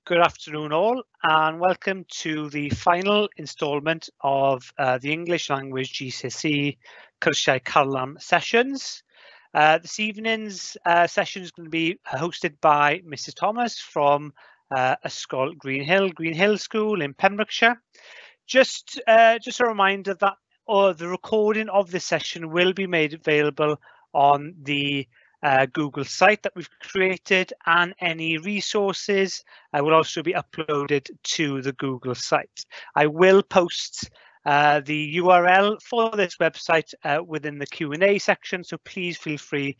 Good afternoon all, and welcome to the final instalment of the English language GCSE Cwrsiau Carlam sessions. This evening's session is going to be hosted by Mrs Thomas from e-sgol Green Hill School in Pembrokeshire. Just a reminder that the recording of this session will be made available on the Google site that we've created, and any resources will also be uploaded to the Google site. I will post the URL for this website within the Q&A section, so please feel free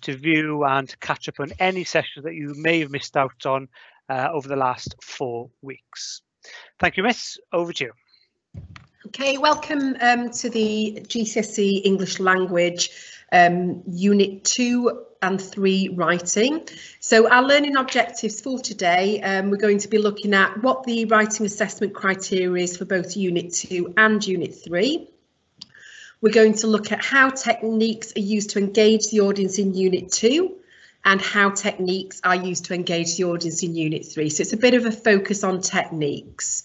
to view and catch up on any sessions that you may have missed out on over the last 4 weeks. Thank you, Miss. Over to you. Okay, welcome to the GCSE English Language Unit 2 and 3 Writing. So our learning objectives for today, we're going to be looking at what the writing assessment criteria is for both Unit 2 and Unit 3. We're going to look at how techniques are used to engage the audience in Unit 2 and how techniques are used to engage the audience in Unit 3. So it's a bit of a focus on techniques.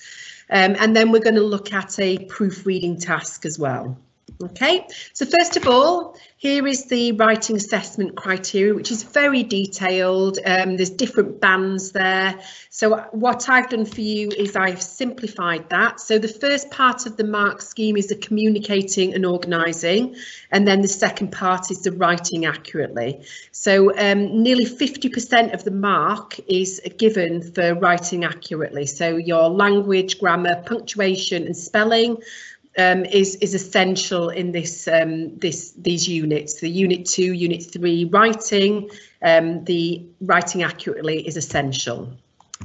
And then we're going to look at a proofreading task as well. Okay, so first of all, here is the writing assessment criteria, which is very detailed. There's different bands there. So what I've done for you is I've simplified that. So the first part of the mark scheme is the communicating and organising, and then the second part is the writing accurately. So nearly 50% of the mark is given for writing accurately. So your language, grammar, punctuation and spelling is essential in this these units. The Unit 2, Unit 3 writing, the writing accurately is essential.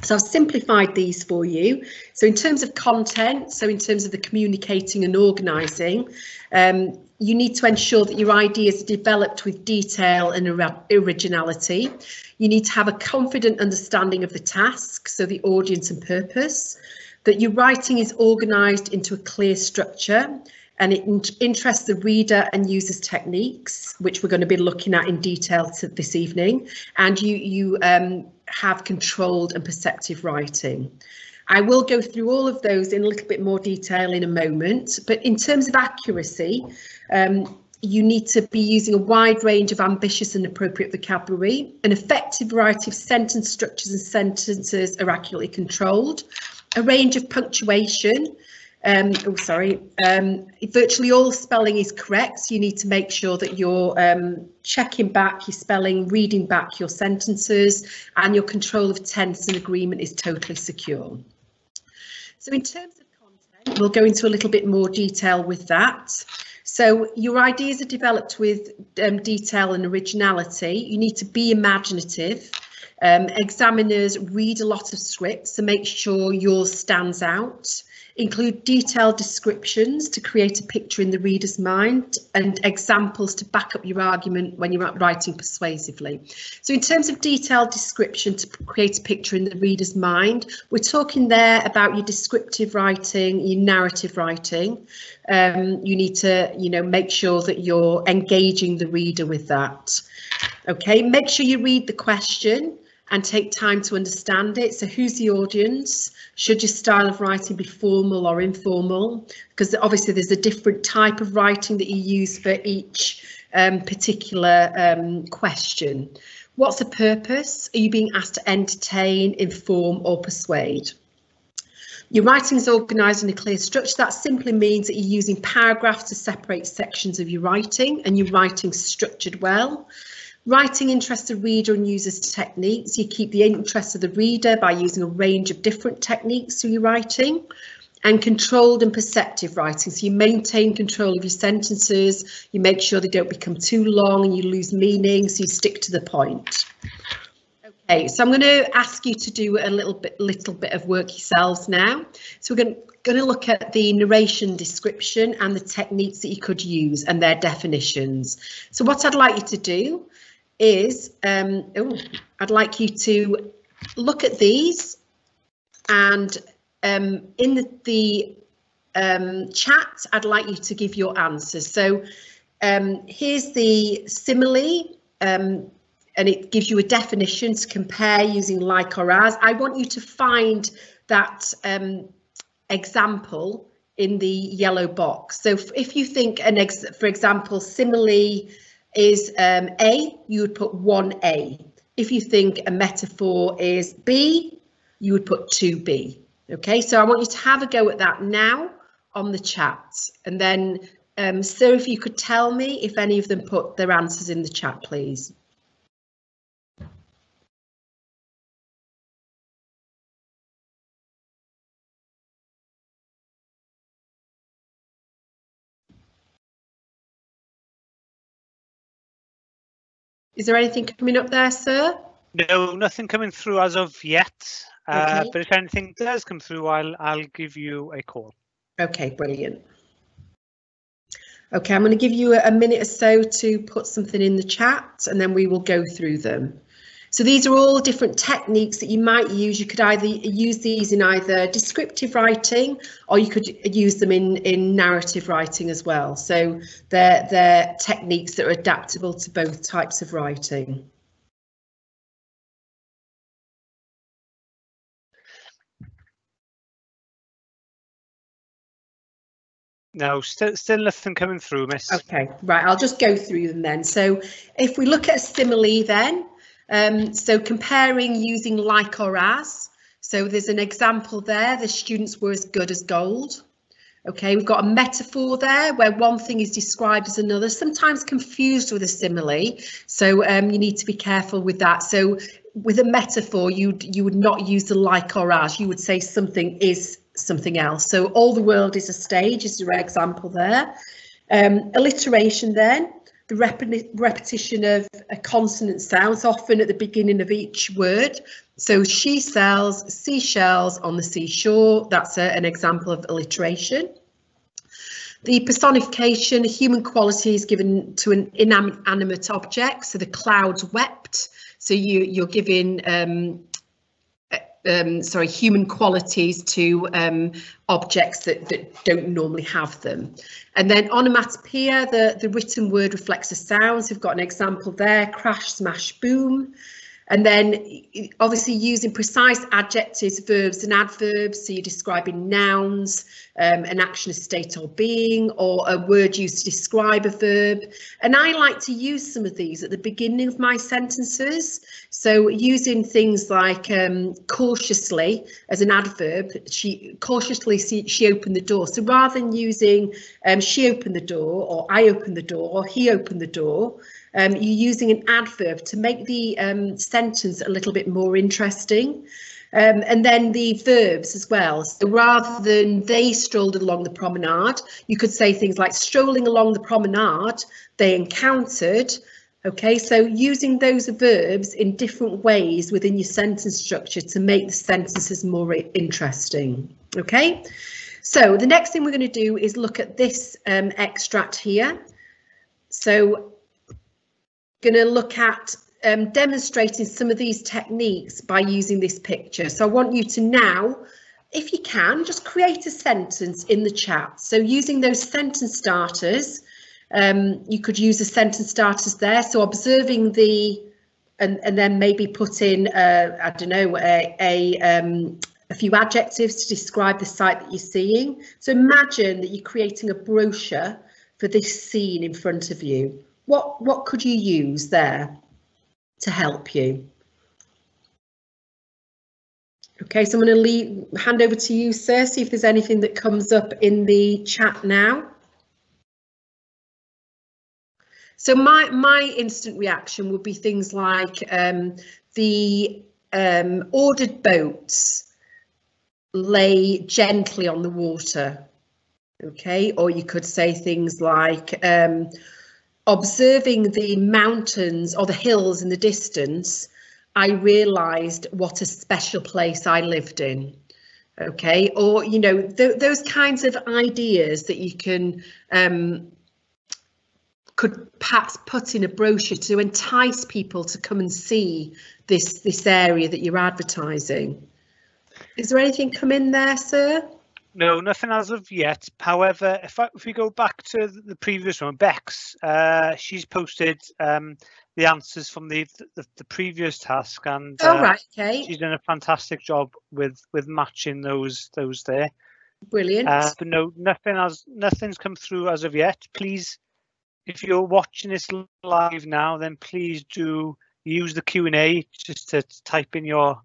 So I've simplified these for you. So in terms of content, so in terms of the communicating and organising, you need to ensure that your ideas are developed with detail and originality. You need to have a confident understanding of the task, so the audience and purpose. That your writing is organised into a clear structure and it interests the reader and uses techniques, which we're going to be looking at in detail this evening, and you have controlled and perceptive writing. I will go through all of those in a little bit more detail in a moment, but in terms of accuracy, you need to be using a wide range of ambitious and appropriate vocabulary. An effective variety of sentence structures and sentences are accurately controlled. A range of punctuation. Virtually all spelling is correct, so you need to make sure that you're checking back your spelling, reading back your sentences, and your control of tense and agreement is totally secure. So in terms of content, we'll go into a little bit more detail with that. So your ideas are developed with detail and originality. You need to be imaginative. Examiners read a lot of scripts, so make sure yours stands out. Include detailed descriptions to create a picture in the reader's mind and examples to back up your argument when you're writing persuasively. So in terms of detailed description to create a picture in the reader's mind, we're talking there about your descriptive writing, your narrative writing. You need to, make sure that you're engaging the reader with that. Okay, make sure you read the question and take time to understand it. So who's the audience? Should your style of writing be formal or informal? Because obviously there's a different type of writing that you use for each particular question. What's the purpose? Are you being asked to entertain, inform or persuade? Your writing is organised in a clear structure. That simply means that you're using paragraphs to separate sections of your writing and your writing's structured well. Writing interests the reader and uses techniques. You keep the interest of the reader by using a range of different techniques through your writing. And controlled and perceptive writing. So you maintain control of your sentences, you make sure they don't become too long and you lose meaning, so you stick to the point. Okay, so I'm going to ask you to do a little bit of work yourselves now. So we're going to look at the narration description and the techniques that you could use and their definitions. So what I'd like you to do is I'd like you to look at these, and in the chat I'd like you to give your answers. So here's the simile. and it gives you a definition to compare using like or as. I want you to find that example in the yellow box. So if you think for example, simile is A, you would put 1A. If you think a metaphor is B, you would put 2B. Okay, so I want you to have a go at that now on the chat, and then so if you could tell me if any of them put their answers in the chat, please. Is there anything coming up there, sir? No, nothing coming through as of yet. Okay. But if anything does come through, I'll give you a call. Okay, brilliant. Okay, I'm going to give you a minute or so to put something in the chat, and then we will go through them. So these are all different techniques that you might use. You could either use these in either descriptive writing, or you could use them in narrative writing as well. So they're techniques that are adaptable to both types of writing. No, still nothing coming through, miss. Okay, right, I'll just go through them then. So if we look at a simile then, so comparing using like or as, so there's an example there, the students were as good as gold. Okay, we've got a metaphor there where one thing is described as another, sometimes confused with a simile, so you need to be careful with that. So with a metaphor, you would not use the like or as, you would say something is something else. So all the world is a stage is your example there. Alliteration then, the repetition of a consonant sounds often at the beginning of each word. So she sells seashells on the seashore. That's an example of alliteration. The personification, human quality is given to an inanimate object. So the clouds wept. So you're giving human qualities to objects that don't normally have them. And then onomatopoeia, the written word reflects the sounds. We've got an example there, crash, smash, boom. And then obviously using precise adjectives, verbs and adverbs. So you're describing nouns, an action, a state or being, or a word used to describe a verb. And I like to use some of these at the beginning of my sentences. So using things like cautiously as an adverb, she opened the door. So rather than using she opened the door, or I opened the door, or he opened the door, you're using an adverb to make the sentence a little bit more interesting. And then the verbs as well. So rather than they strolled along the promenade, you could say things like strolling along the promenade, they encountered. Okay, so using those verbs in different ways within your sentence structure to make the sentences more interesting. Okay, so the next thing we're going to do is look at this extract here. So going to look at demonstrating some of these techniques by using this picture. So I want you to now, if you can, just create a sentence in the chat. So using those sentence starters, you could use the sentence starters there. So observing the, and then maybe put in, I don't know, a few adjectives to describe the site that you're seeing. So imagine that you're creating a brochure for this scene in front of you. What could you use there to help you? Okay, so I'm going to hand over to you, sir, see if there's anything that comes up in the chat now. So my instant reaction would be things like the ordered boats lay gently on the water. Okay, or you could say things like observing the mountains or the hills in the distance, I realised what a special place I lived in. Okay, or, you know, those kinds of ideas that you can could perhaps put in a brochure to entice people to come and see this area that you're advertising. Is there anything come in there, sir? No, nothing as of yet. However, if we go back to the previous one, Bex, she's posted the answers from the previous task, and Oh, right, okay. she's done a fantastic job with matching those there. Brilliant. But no, nothing's come through as of yet. Please, if you're watching this live now, then please do use the Q&A just to type in your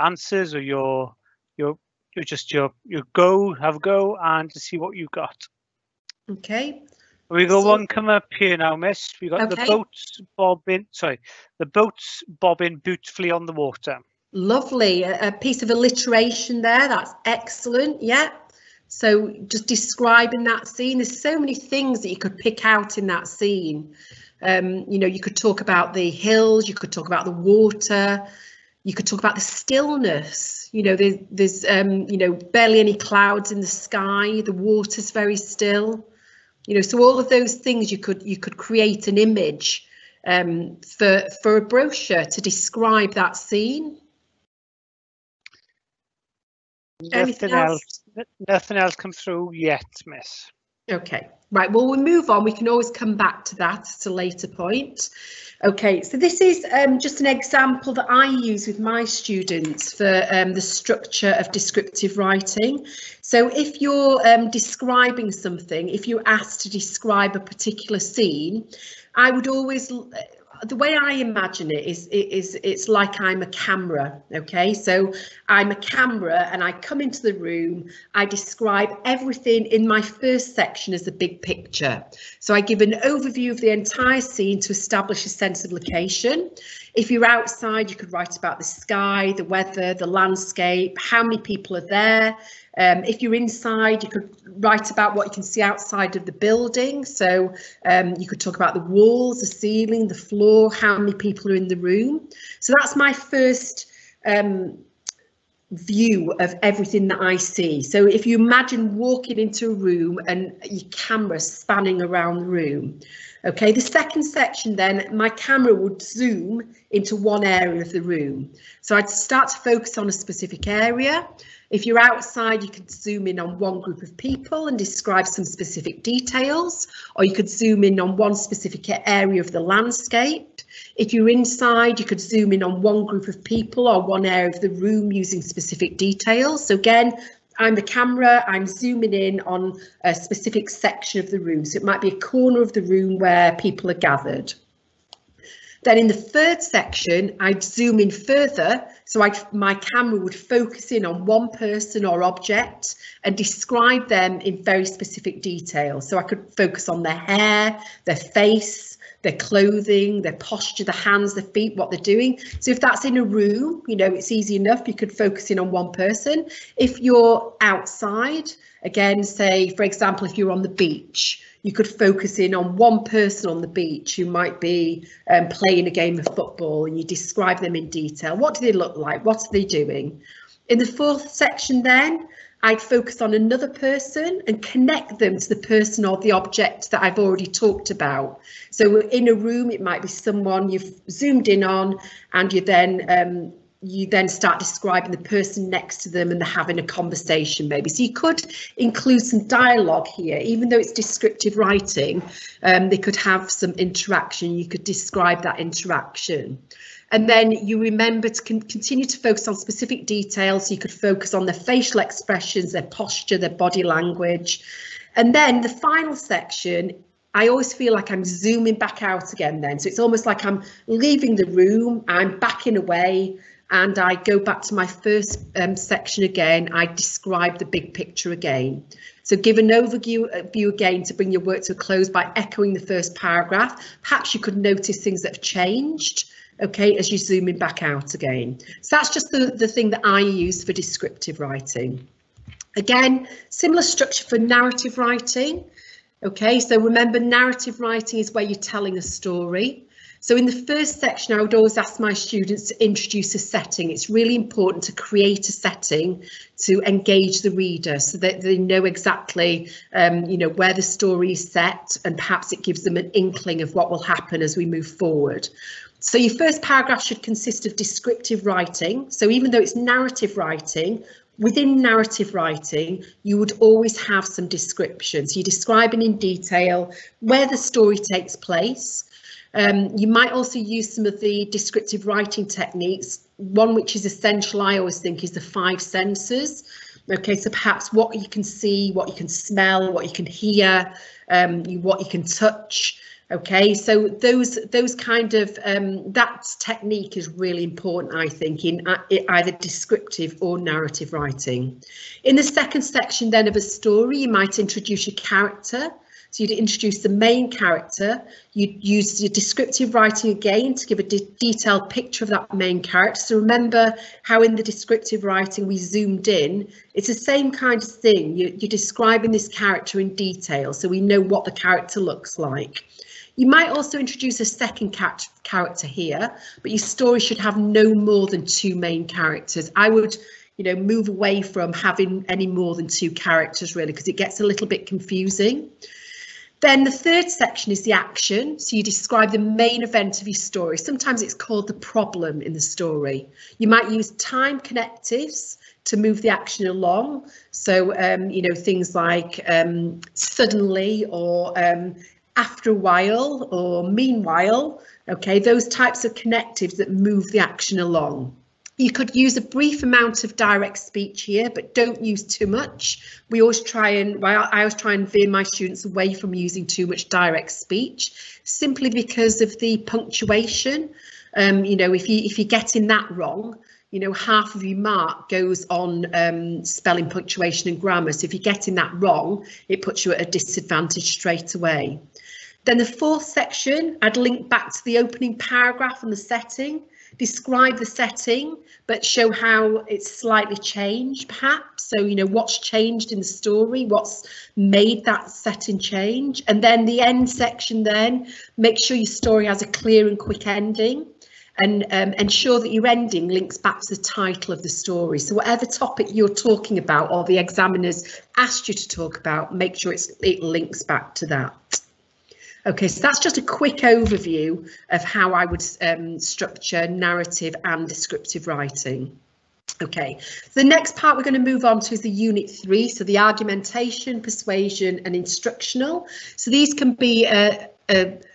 answers or your have a go and to see what you've got. Okay. We got one come up here now, miss. We got Okay. the boats bobbing beautifully on the water. Lovely. A piece of alliteration there. That's excellent. Yeah. So just describing that scene, there's so many things that you could pick out in that scene. You know, you could talk about the hills, you could talk about the water, you could talk about the stillness. You know, there's you know, barely any clouds in the sky, the water's very still. You know, so all of those things you could create an image for a brochure to describe that scene. Nothing else come through yet, miss. Okay, right, well, we'll move on. We can always come back to that at a later point. Okay, so this is just an example that I use with my students for the structure of descriptive writing. So if you're describing something, if you're asked to describe a particular scene, I would always, the way I imagine it is it's like I'm a camera. Okay, so I'm a camera and I come into the room, I describe everything in my first section as a big picture. So I give an overview of the entire scene to establish a sense of location. If you're outside, you could write about the sky, the weather, the landscape, how many people are there. If you're inside, you could write about what you can see outside of the building. So you could talk about the walls, the ceiling, the floor, how many people are in the room. So that's my first view of everything that I see. So if you imagine walking into a room and your camera spanning around the room. Okay, the second section then, my camera would zoom into one area of the room. So I'd start to focus on a specific area. If you're outside, you could zoom in on one group of people and describe some specific details, or you could zoom in on one specific area of the landscape. If you're inside, you could zoom in on one group of people or one area of the room using specific details. So again, I'm the camera, I'm zooming in on a specific section of the room. So it might be a corner of the room where people are gathered. Then in the third section, I'd zoom in further, so my camera would focus in on one person or object and describe them in very specific detail. So I could focus on their hair, their face, their clothing, their posture, the hands, the feet, what they're doing. So if that's in a room, you know, it's easy enough, you could focus in on one person. If you're outside, again, say, for example, if you're on the beach, you could focus in on one person on the beach who might be playing a game of football, and you describe them in detail. What do they look like? What are they doing? In the fourth section then, I'd focus on another person and connect them to the person or the object that I've already talked about. So in a room, it might be someone you've zoomed in on, and you then start describing the person next to them and they're having a conversation maybe. So you could include some dialogue here, even though it's descriptive writing, they could have some interaction. You could describe that interaction. And then you remember to continue to focus on specific details. So you could focus on their facial expressions, their posture, their body language. And then the final section, I always feel like I'm zooming back out again then. So it's almost like I'm leaving the room, I'm backing away, and I go back to my first section again. I describe the big picture again. So give an overview again to bring your work to a close by echoing the first paragraph. Perhaps you could notice things that have changed, okay, as you zoom in back out again. So that's just the thing that I use for descriptive writing. Again, similar structure for narrative writing. Okay, so remember, narrative writing is where you're telling a story. So in the first section, I would always ask my students to introduce a setting. It's really important to create a setting to engage the reader so that they know exactly, you know, where the story is set, and perhaps it gives them an inkling of what will happen as we move forward. So your first paragraph should consist of descriptive writing. So even though it's narrative writing, within narrative writing, you would always have some descriptions. You're describing in detail where the story takes place. You might also use some of the descriptive writing techniques. One which is essential, I always think, is the 5 senses. Okay, so perhaps what you can see, what you can smell, what you can hear, what you can touch. Okay, so those kind of that technique is really important, I think, in either descriptive or narrative writing. In the second section then of a story, you might introduce your character. So you'd introduce the main character, you'd use your descriptive writing again to give a detailed picture of that main character. So remember how in the descriptive writing we zoomed in, it's the same kind of thing. You're describing this character in detail so we know what the character looks like. You might also introduce a second character here, but your story should have no more than 2 main characters. I would, move away from having any more than 2 characters really, because it gets a little bit confusing. Then the third section is the action. So you describe the main event of your story. Sometimes it's called the problem in the story. You might use time connectives to move the action along. So, things like suddenly or after a while or meanwhile. OK, those types of connectives that move the action along. You could use a brief amount of direct speech here, but don't use too much. I always try and veer my students away from using too much direct speech, simply because of the punctuation. If you're getting that wrong, half of your mark goes on spelling, punctuation and grammar. So if you're getting that wrong, it puts you at a disadvantage straight away. Then the fourth section, I'd link back to the opening paragraph and the setting. Describe the setting, but show how it's slightly changed, perhaps. So, what's changed in the story, what's made that setting change. And then the end section, then make sure your story has a clear and quick ending, and ensure that your ending links back to the title of the story. So whatever topic you're talking about or the examiners asked you to talk about, make sure it links back to that. OK, so that's just a quick overview of how I would structure narrative and descriptive writing. OK, the next part we're going to move on to is the Unit 3, so the argumentation, persuasion and instructional. So these can be a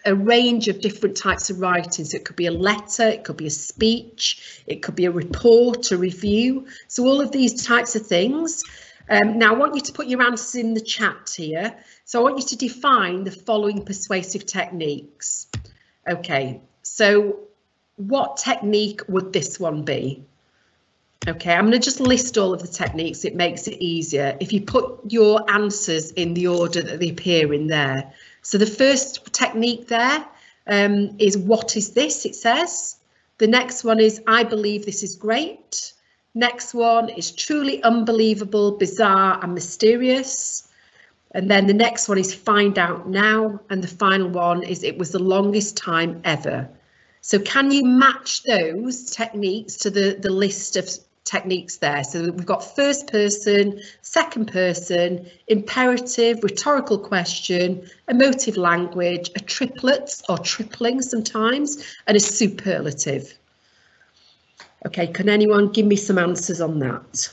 range of different types of writing. So it could be a letter, it could be a speech, it could be a report, a review. So all of these types of things. Now I want you to put your answers in the chat here. So I want you to define the following persuasive techniques. OK, so what technique would this one be? OK, I'm going to just list all of the techniques. It makes it easier if you put your answers in the order that they appear in there. So the first technique there is what is this, it says. The next one is I believe this is great. Next one is truly unbelievable, bizarre and mysterious. And then the next one is find out now. And the final one is it was the longest time ever. So can you match those techniques to the list of techniques there? So we've got first person, second person, imperative, rhetorical question, emotive language, a triplet or tripling sometimes, and a superlative. OK, can anyone give me some answers on that?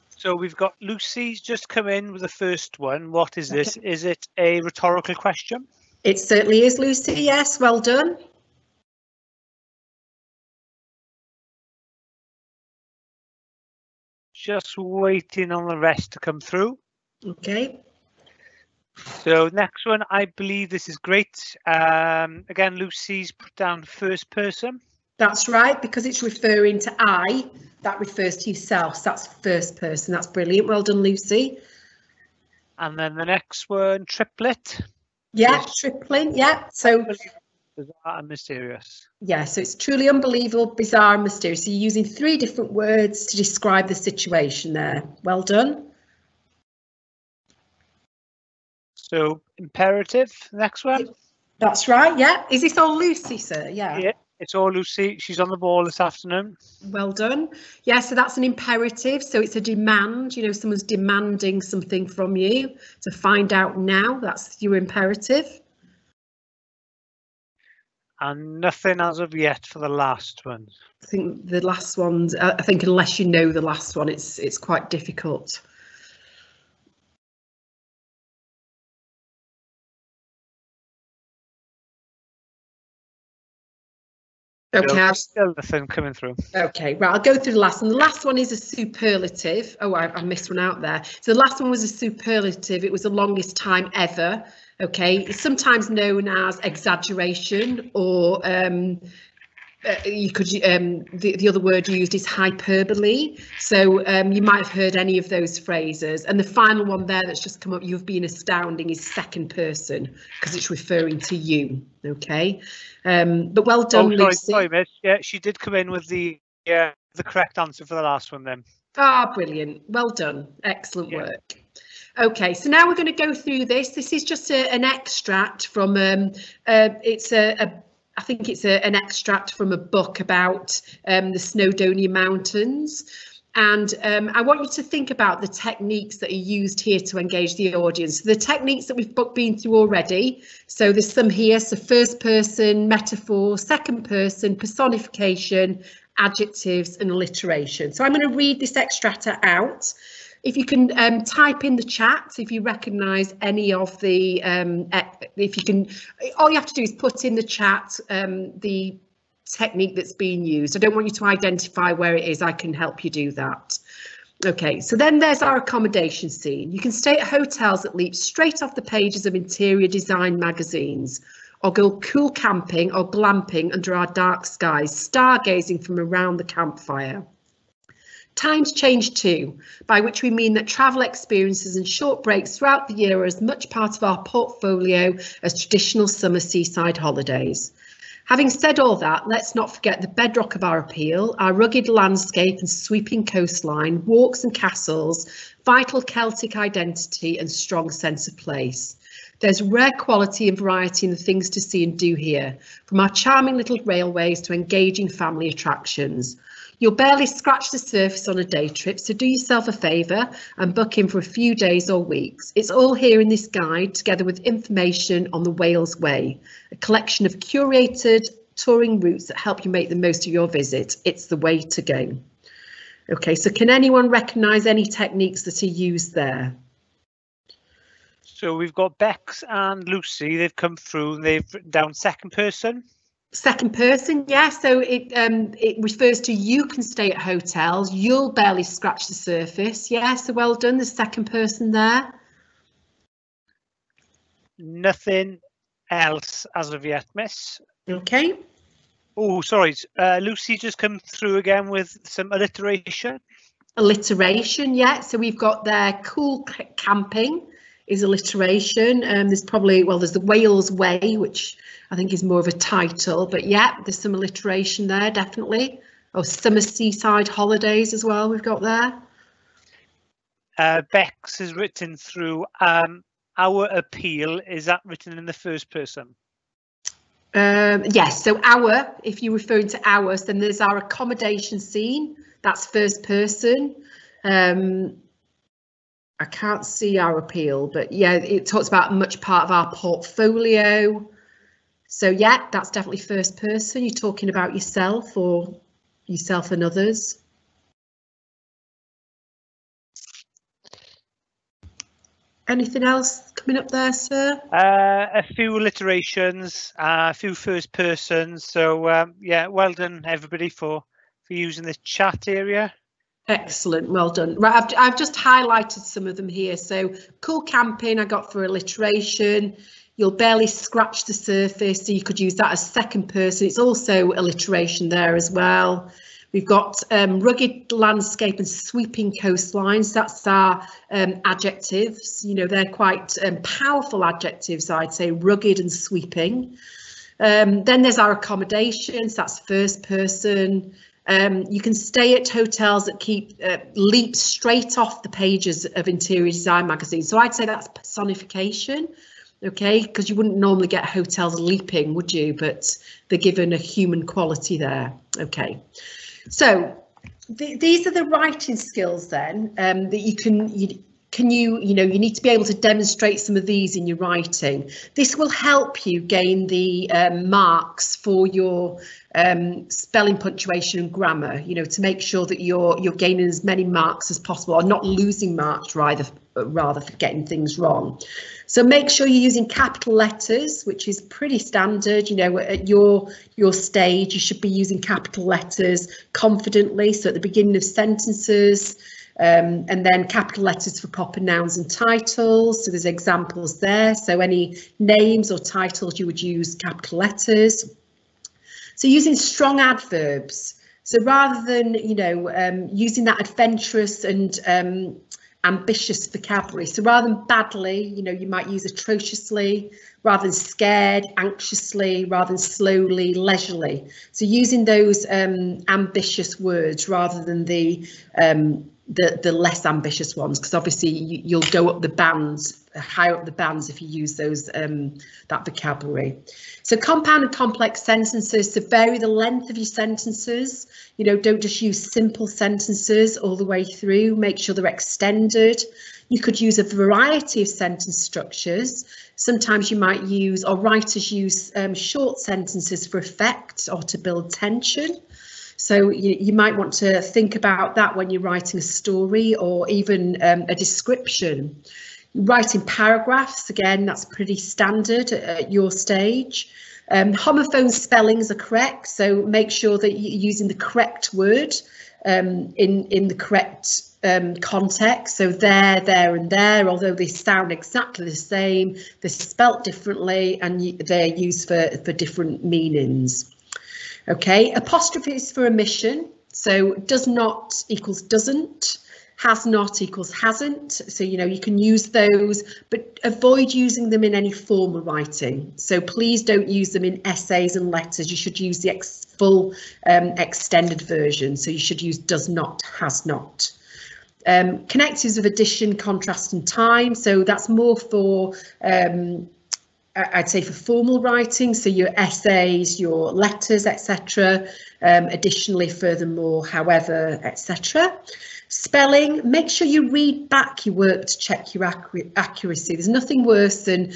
So we've got Lucy's just come in with the first one. What is this? Is it a rhetorical question? It certainly is, Lucy. Yes, well done. Just waiting on the rest to come through. OK. So next one, I believe this is great. Again, Lucy's put down first person. That's right, because it's referring to I, that refers to yourself. So that's first person. That's brilliant. Well done, Lucy. And then the next one, triplet. Yeah, tripling. Yeah. So bizarre and mysterious. Yeah, so it's truly unbelievable, bizarre and mysterious. So you're using 3 different words to describe the situation there. Well done. So imperative, next one. That's right, yeah. Is this all Lucy, sir? Yeah, it's all Lucy. She's on the ball this afternoon. Well done. Yeah, so that's an imperative. So it's a demand, someone's demanding something from you to find out now. That's your imperative. And nothing as of yet for the last one. I think the last ones, I think unless you know the last one, it's quite difficult. Okay, still nothing coming through. Okay, right, I'll go through the last one. The last one is a superlative. Oh, I missed one out there. So the last one was a superlative. It was the longest time ever. Okay, it's sometimes known as exaggeration, or you could the other word used is hyperbole. So you might have heard any of those phrases. And the final one there that's just come up, you've been astounding, is second person, because it's referring to you. Okay, but well done, Lucy. Sorry, miss. Yeah, she did come in with the correct answer for the last one then. Ah, brilliant. Well done. Excellent work. Okay, so now we're going to go through this. This is just an extract from I think it's an extract from a book about the Snowdonia Mountains. And I want you to think about the techniques that are used here to engage the audience. The techniques that we've been through already. So there's some here. So first person, metaphor, second person, personification, adjectives and alliteration. So I'm going to read this extract out. If you can type in the chat if you recognise any of the, if you can, all you have to do is put in the chat the technique that's being used. I don't want you to identify where it is. I can help you do that. Okay, so then there's our accommodation scene. You can stay at hotels that leap straight off the pages of interior design magazines, or go cool camping or glamping under our dark skies, stargazing from around the campfire. Times change too, by which we mean that travel experiences and short breaks throughout the year are as much part of our portfolio as traditional summer seaside holidays. Having said all that, let's not forget the bedrock of our appeal, our rugged landscape and sweeping coastline, walks and castles, vital Celtic identity and strong sense of place. There's rare quality and variety in the things to see and do here, from our charming little railways to engaging family attractions. You'll barely scratch the surface on a day trip, so do yourself a favour and book in for a few days or weeks. It's all here in this guide, together with information on the Wales Way, a collection of curated touring routes that help you make the most of your visit. It's the way to go. Okay, so can anyone recognise any techniques that are used there? So we've got Bex and Lucy. They've come through. They've written down second person. Second person, yeah. So it refers to you can stay at hotels. You'll barely scratch the surface. Yeah. So well done. The second person there. Nothing else as of yet, miss. Okay. Oh, sorry. Lucy just come through again with some alliteration. Alliteration, yeah. So we've got there cool camping is alliteration. There's probably, well, there's the Wales Way, which I think is more of a title, but yeah, there's some alliteration there, definitely. Oh, summer seaside holidays as well, we've got there. Bex has written through our appeal. Is that written in the first person? Yes, so our, if you're referring to ours, then there's our accommodation scene, that's first person. I can't see our appeal, but yeah, it talks about much part of our portfolio. So yeah, that's definitely first person. You're talking about yourself or yourself and others. Anything else coming up there, sir? A few alliterations, a few first persons. So yeah, well done everybody for using this chat area. Excellent, well done. Right, I've just highlighted some of them here. So cool camping I got for alliteration. You'll barely scratch the surface, so you could use that as second person. It's also alliteration there as well. We've got rugged landscape and sweeping coastlines. That's our adjectives. You know, they're quite powerful adjectives, I'd say, rugged and sweeping. Then there's our accommodations. That's first person. You can stay at hotels that leap straight off the pages of interior design magazines. So I'd say that's personification. Okay, because you wouldn't normally get hotels leaping, would you? But they're given a human quality there. Okay, so these are the writing skills then that you need to be able to demonstrate some of these in your writing. This will help you gain the marks for your spelling, punctuation and grammar, you know, to make sure that you're gaining as many marks as possible, or not losing marks rather for getting things wrong. So make sure you're using capital letters, which is pretty standard. You know, at your stage, you should be using capital letters confidently. So at the beginning of sentences, and then capital letters for proper nouns and titles. So there's examples there. So any names or titles, you would use capital letters. So using strong adverbs. So rather than, you know, using that adventurous and ambitious vocabulary. So rather than badly, you know, you might use atrociously, rather than scared, anxiously, rather than slowly, leisurely. So using those ambitious words rather than the less ambitious ones, because obviously you'll go up the bands, higher up the bands if you use those that vocabulary. So compound and complex sentences, to vary the length of your sentences. You know, don't just use simple sentences all the way through, make sure they're extended. You could use a variety of sentence structures. Sometimes you might use, or writers use, short sentences for effect or to build tension. So you might want to think about that when you're writing a story or even a description. Writing paragraphs, again, that's pretty standard at your stage. Homophone spellings are correct, so make sure that you're using the correct word in the correct context. So there and there, although they sound exactly the same, they're spelt differently and they're used for different meanings. Okay, apostrophes for omission. So does not equals doesn't, has not equals hasn't. So, you know, you can use those, but avoid using them in any formal writing. So please don't use them in essays and letters. You should use the full extended version. So you should use does not, has not. Connectives of addition, contrast and time. So that's more for I'd say for formal writing, so your essays, your letters, etc. Additionally, furthermore, however, etc. Spelling, make sure you read back your work to check your accuracy. There's nothing worse than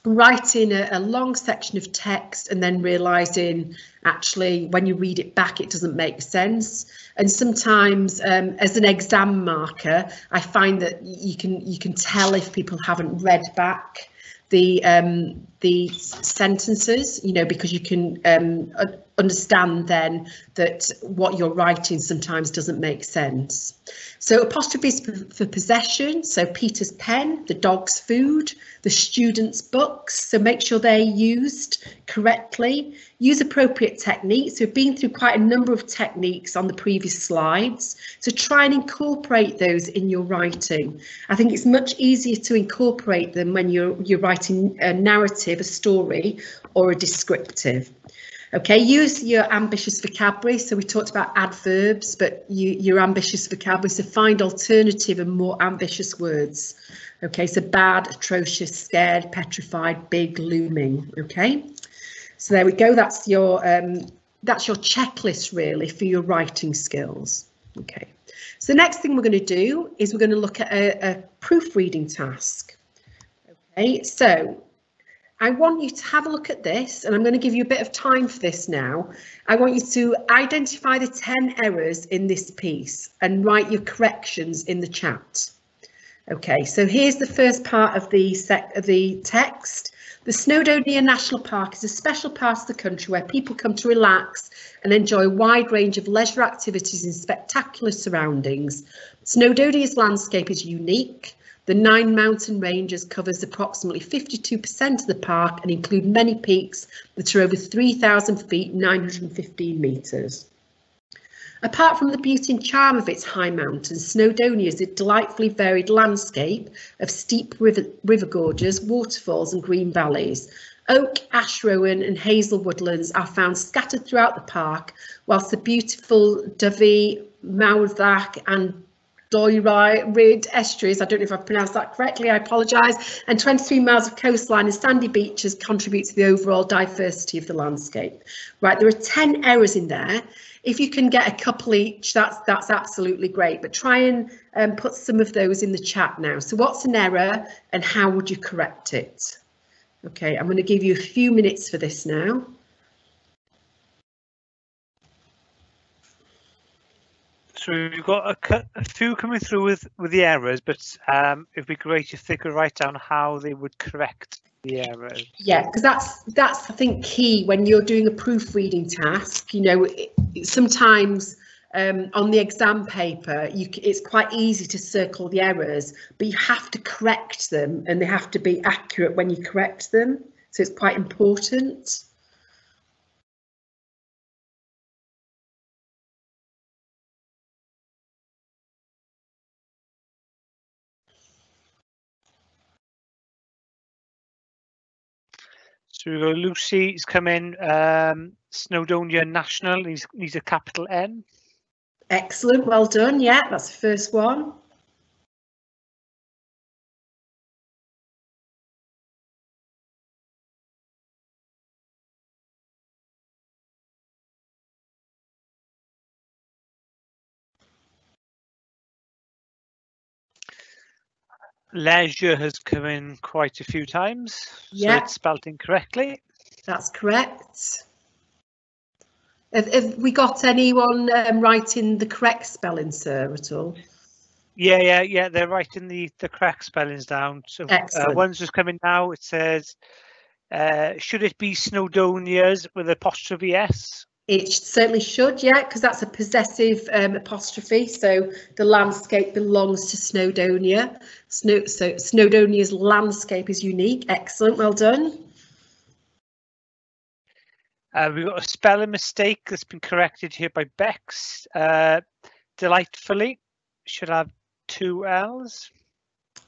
writing a long section of text and then realising actually when you read it back it doesn't make sense. And sometimes as an exam marker, I find that you can tell if people haven't read back the sentences, you know, because you can understand then that what you're writing sometimes doesn't make sense. So apostrophes for possession, so Peter's pen, the dog's food, the student's books, so make sure they're used correctly. Use appropriate techniques. So we've been through quite a number of techniques on the previous slides, so try and incorporate those in your writing. I think it's much easier to incorporate them when you're writing a narrative, a story, or a descriptive. Okay, use your ambitious vocabulary. So we talked about adverbs, but your ambitious vocabulary, so find alternative and more ambitious words. Okay, so bad, atrocious, scared, petrified, big, looming. Okay, so there we go. That's your checklist really for your writing skills. Okay, so the next thing we're going to do is we're going to look at a proofreading task. Okay, so I want you to have a look at this, and I'm going to give you a bit of time for this now. I want you to identify the 10 errors in this piece and write your corrections in the chat. Okay, so here's the first part of the text. The Snowdonia National Park is a special part of the country where people come to relax and enjoy a wide range of leisure activities in spectacular surroundings. Snowdonia's landscape is unique. The 9 mountain ranges covers approximately 52% of the park and include many peaks that are over 3,000 feet, 915 metres. Apart from the beauty and charm of its high mountains, Snowdonia is a delightfully varied landscape of steep river gorges, waterfalls and green valleys. Oak, ash rowan and hazel woodlands are found scattered throughout the park, whilst the beautiful Dyfi, Mawddach and Doirid estuaries, I don't know if I've pronounced that correctly, I apologise, and 23 miles of coastline and sandy beaches contribute to the overall diversity of the landscape. Right, there are 10 errors in there. If you can get a couple each, that's absolutely great, but try and put some of those in the chat now. So what's an error and how would you correct it? Okay, I'm going to give you a few minutes for this now. So we've got a few coming through with the errors, but it'd be great if they could write down how they would correct the errors. Yeah, because that's I think key when you're doing a proofreading task. You know, sometimes on the exam paper, it's quite easy to circle the errors, but you have to correct them, and they have to be accurate when you correct them. So it's quite important. So we've got Lucy's come in, Snowdonia National, needs a capital N. Excellent, well done. Yeah, that's the first one. Leisure has come in quite a few times, so it's spelt incorrectly. That's correct. Have we got anyone writing the correct spelling, sir, at all? Yeah, they're writing the correct spellings down. So one's just coming now. It says, should it be Snowdonia's with apostrophe S? It certainly should, yeah, because that's a possessive apostrophe. So the landscape belongs to Snowdonia. So Snowdonia's landscape is unique. Excellent, well done. We've got a spelling mistake that's been corrected here by Bex. Delightfully should have 2 L's.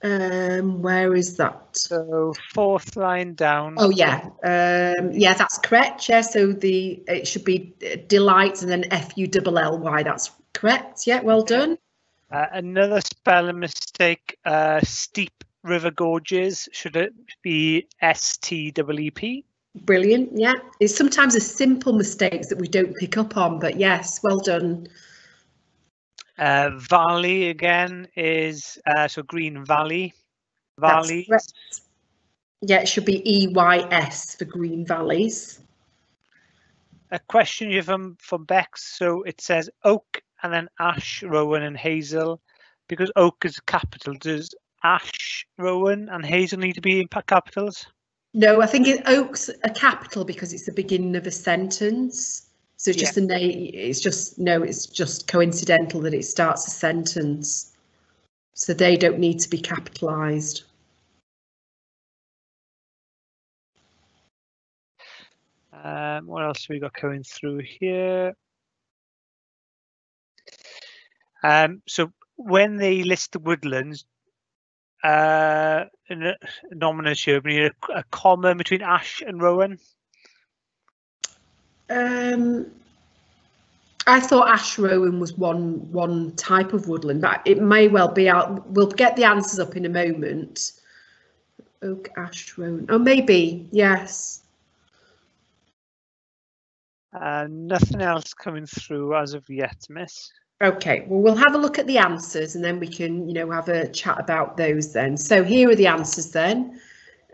Where is that? So 4th line down. Oh yeah, yeah, that's correct. Yeah, so it should be delight and then Full-Ly. That's correct. Yeah, well done. Another spelling mistake. Steep river gorges, should it be STEEP? Brilliant. Yeah, it's sometimes a simple mistakes that we don't pick up on, but yes, well done. Valley again is so Green Valley. Valley. Yeah, it should be EYS for Green Valleys. A question here from Bex. So it says oak and then ash, rowan and hazel. Because oak is a capital, does ash, rowan and hazel need to be in capitals? No, I think oak's a capital because it's the beginning of a sentence. So it's just it's just coincidental that it starts a sentence. So they don't need to be capitalised. What else have we got going through here? So when they list the woodlands, nominous here, we need a comma between ash and rowan. I thought ash rowan was one type of woodland, but it may well be out. We'll get the answers up in a moment. Oak, ash, rowan. Oh, maybe, yes. Nothing else coming through as of yet, miss. Okay, well, we'll have a look at the answers and then we can, have a chat about those then. So here are the answers then.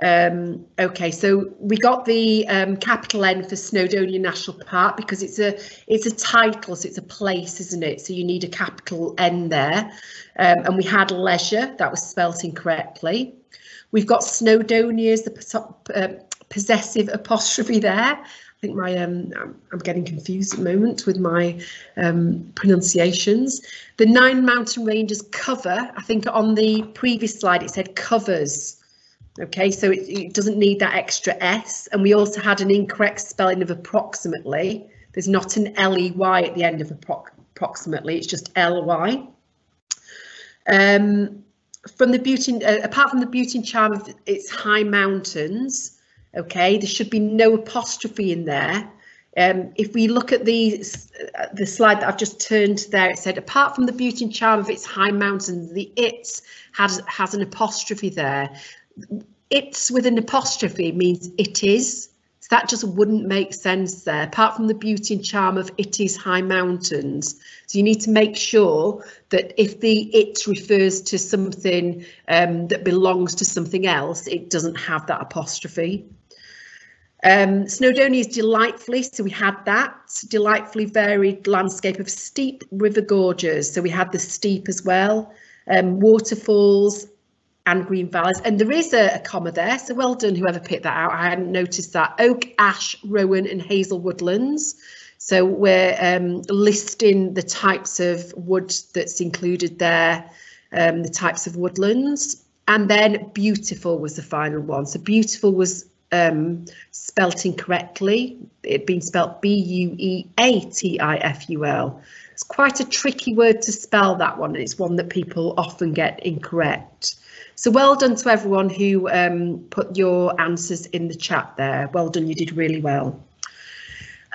Okay, so we got the capital N for Snowdonia National Park because it's a title, so it's a place, isn't it? So you need a capital N there. And we had leisure, that was spelt incorrectly. We've got Snowdonia as the possessive apostrophe there. I think my I'm getting confused at the moment with my pronunciations. The 9 mountain ranges cover, I think on the previous slide it said covers. Okay, so it doesn't need that extra S. And we also had an incorrect spelling of approximately. There's not an L-E-Y at the end of approximately, it's just L-Y. From the beauty, apart from the beauty and charm of its high mountains, okay, there should be no apostrophe in there. If we look at the slide that I've just turned there, it said apart from the beauty and charm of its high mountains, the it has an apostrophe there. It's with an apostrophe means it is. So that just wouldn't make sense there. Apart from the beauty and charm of it is high mountains. So you need to make sure that if the it refers to something that belongs to something else, it doesn't have that apostrophe. Snowdonia's delightfully, so we had that delightfully varied landscape of steep river gorges, so we had the steep as well, waterfalls and green valleys, and there is a comma there, so well done whoever picked that out. I hadn't noticed that. Oak, ash, rowan and hazel woodlands. So we're listing the types of wood that's included there, the types of woodlands, and then beautiful was the final one. So beautiful was spelt incorrectly. It'd been spelt B-U-E-A-T-I-F-U-L. It's quite a tricky word to spell, that one. It's one that people often get incorrect. So well done to everyone who put your answers in the chat there. Well done, you did really well.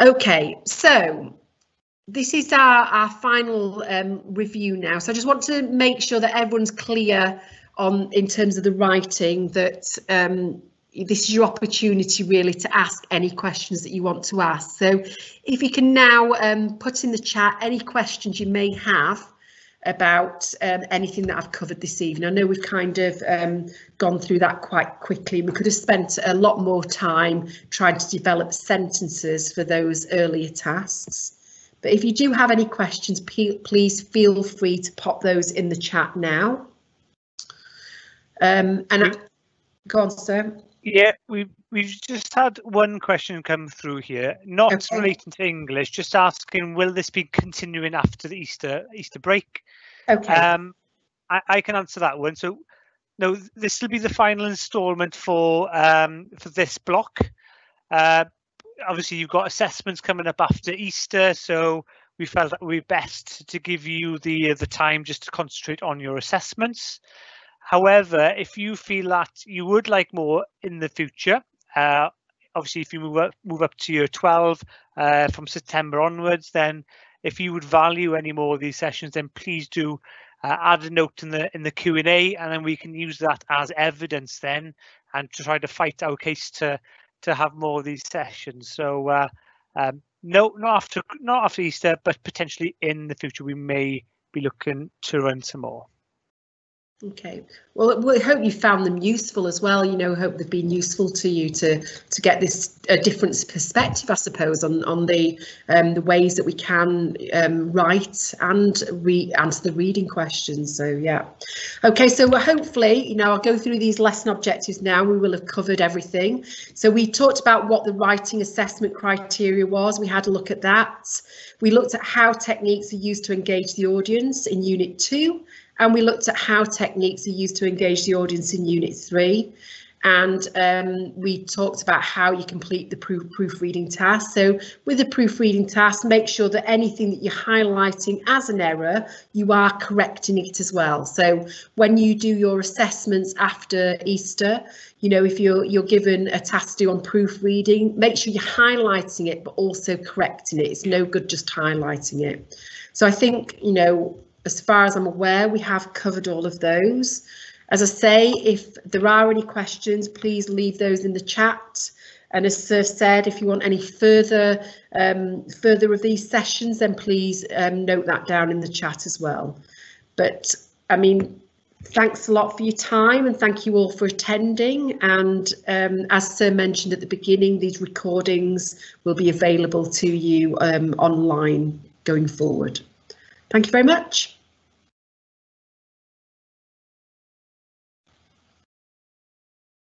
Okay, so this is our final review now. So I just want to make sure that everyone's clear on, in terms of the writing, that this is your opportunity really to ask any questions that you want to ask. So if you can now put in the chat any questions you may have about anything that I've covered this evening. I know we've kind of gone through that quite quickly. We could have spent a lot more time trying to develop sentences for those earlier tasks. But if you do have any questions, please feel free to pop those in the chat now. Go on, sir. Yeah, we've just had one question come through here, not relating to English, just asking, will this be continuing after the Easter break? Okay. I can answer that one. So no, this will be the final instalment for this block. Obviously you've got assessments coming up after Easter, so we felt that it would be best to give you the time just to concentrate on your assessments. However, if you feel that you would like more in the future, obviously if you move up to year 12 from September onwards, then if you would value any more of these sessions, then please do add a note in the Q&A, and then we can use that as evidence then, and to try to fight our case to have more of these sessions. So no, not after Easter, but potentially in the future we may be looking to run some more. Okay, well, we hope you found them useful as well. You know, hope they've been useful to you to get this a different perspective, I suppose, on the ways that we can write and answer the reading questions. So yeah, okay. So hopefully, you know, I'll go through these lesson objectives now. We will have covered everything. So we talked about what the writing assessment criteria was. We had a look at that. We looked at how techniques are used to engage the audience in Unit 2. And we looked at how techniques are used to engage the audience in Unit 3. And we talked about how you complete the proofreading task. So with the proofreading task, make sure that anything that you're highlighting as an error, you are correcting it as well. So when you do your assessments after Easter, you know, if you're given a task to do on proofreading, make sure you're highlighting it, but also correcting it. It's no good just highlighting it. So I think, you know, as far as I'm aware, we have covered all of those. As I say, if there are any questions, please leave those in the chat. And as Sir said, if you want any further of these sessions, then please note that down in the chat as well. But I mean, thanks a lot for your time, and thank you all for attending. And as Sir mentioned at the beginning, these recordings will be available to you online going forward. Thank you very much.